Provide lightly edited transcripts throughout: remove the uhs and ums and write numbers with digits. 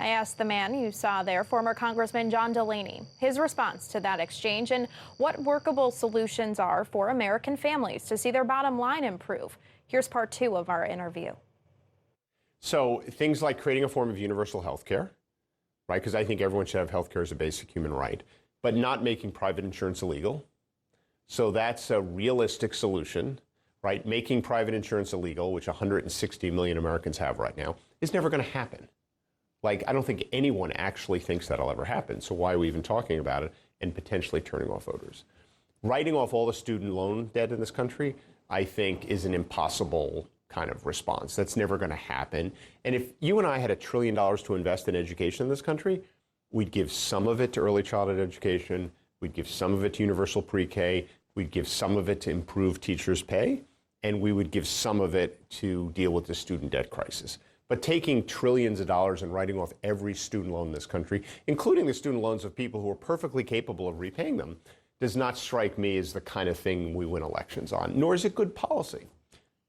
I asked the man you saw there, former Congressman John Delaney, his response to that exchange and what workable solutions are for American families to see their bottom line improve. Here's part 2 of our interview. So things like creating a form of universal health care, right? Because I think everyone should have health care as a basic human right, but not making private insurance illegal. So that's a realistic solution, right? Making private insurance illegal, which 160 million Americans have right now, is never going to happen. Like, I don't think anyone actually thinks that'll ever happen. So why are we even talking about it and potentially turning off voters? Writing off all the student loan debt in this country, I think, is an impossible kind of response. That's never going to happen. And if you and I had $1 trillion to invest in education in this country, we'd give some of it to early childhood education. We'd give some of it to universal pre-K. We'd give some of it to improve teachers' pay. And we would give some of it to deal with the student debt crisis. But taking trillions of dollars and writing off every student loan in this country, including the student loans of people who are perfectly capable of repaying them, does not strike me as the kind of thing we win elections on, nor is it good policy.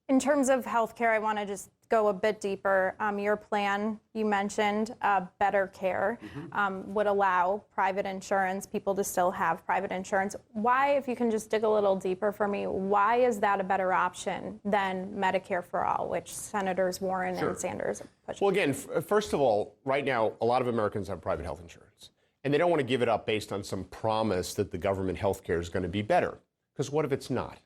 In terms of health care, I want to just go a bit deeper. Your plan, you mentioned better care, would allow private insurance, people to still have private insurance. Why, if you can just dig a little deeper for me, why is that a better option than Medicare for all, which Senators Warren and Sanders push? Well, again, first of all, right now, a lot of Americans have private health insurance, and they don't want to give it up based on some promise that the government health care is going to be better. Because what if it's not?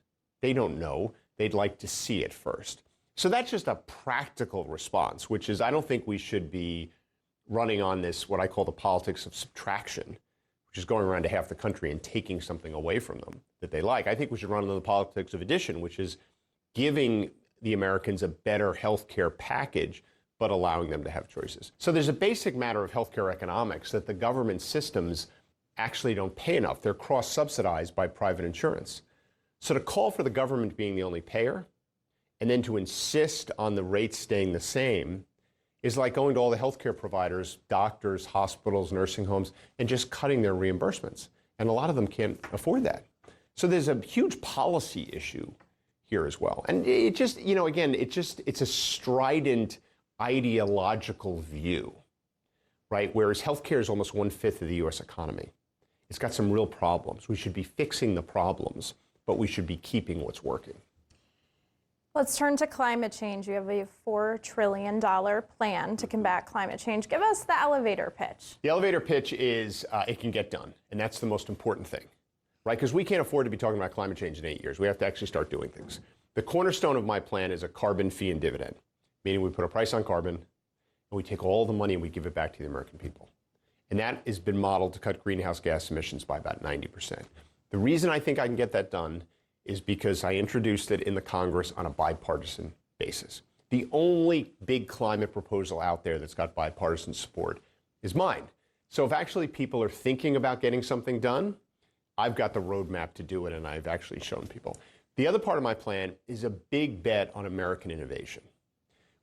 They don't know. They'd like to see it first. So that's just a practical response, which is I don't think we should be running on this, what I call the politics of subtraction, which is going around to half the country and taking something away from them that they like. I think we should run on the politics of addition, which is giving the Americans a better health care package, but allowing them to have choices. So there's a basic matter of healthcare economics that the government systems actually don't pay enough. They're cross-subsidized by private insurance. So to call for the government being the only payer and then to insist on the rates staying the same is like going to all the healthcare providers, doctors, hospitals, nursing homes, and just cutting their reimbursements. And a lot of them can't afford that. So there's a huge policy issue here as well. And it just, you know, again, it's a strident ideological view, right? Whereas healthcare is almost 1/5 of the U.S. economy. It's got some real problems. We should be fixing the problems, but we should be keeping what's working. Let's turn to climate change. You have a $4 trillion plan to combat climate change. Give us the elevator pitch. The elevator pitch is it can get done, and that's the most important thing, right? Because we can't afford to be talking about climate change in 8 years. We have to actually start doing things. The cornerstone of my plan is a carbon fee and dividend, meaning we put a price on carbon, and we take all the money and we give it back to the American people. And that has been modeled to cut greenhouse gas emissions by about 90%. The reason I think I can get that done is because I introduced it in the Congress on a bipartisan basis. The only big climate proposal out there that's got bipartisan support is mine. So if actually people are thinking about getting something done, I've got the roadmap to do it, and I've actually shown people. The other part of my plan is a big bet on American innovation.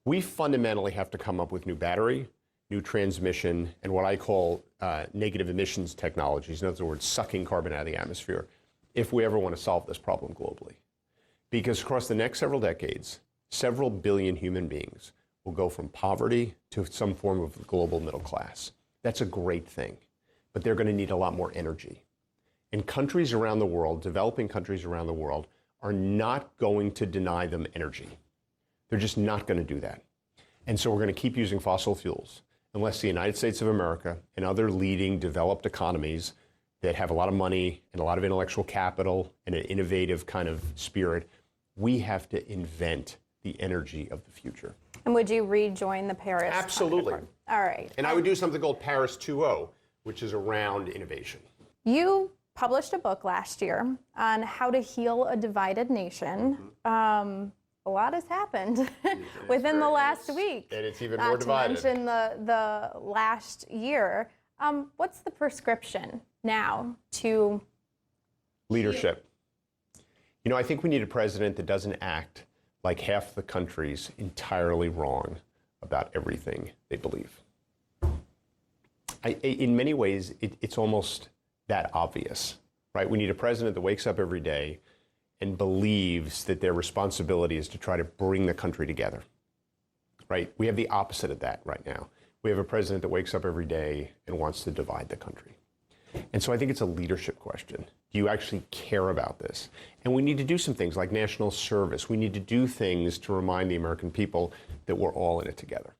We fundamentally have to come up with new battery, new transmission, and what I call negative emissions technologies, in other words, sucking carbon out of the atmosphere, if we ever want to solve this problem globally. Because across the next several decades, several billion human beings will go from poverty to some form of global middle class. That's a great thing, but they're going to need a lot more energy. And countries around the world, developing countries around the world, are not going to deny them energy. They're just not going to do that. And so we're going to keep using fossil fuels unless the United States of America and other leading developed economies that have a lot of money and a lot of intellectual capital and an innovative kind of spirit, we have to invent the energy of the future. And would you rejoin the Paris? Absolutely. All right. And I would do something called Paris 2.0, which is around innovation. You published a book last year on how to heal a divided nation. A lot has happened within the last week. And it's even more divided. Not to mention the last year. What's the prescription now to leadership? You know, I think we need a president that doesn't act like half the country's entirely wrong about everything they believe. In many ways, it's almost that obvious, right? We need a president that wakes up every day and believes that their responsibility is to try to bring the country together, right? We have the opposite of that right now. We have a president that wakes up every day and wants to divide the country. And so I think it's a leadership question. Do you actually care about this? And we need to do some things like national service. We need to do things to remind the American people that we're all in it together.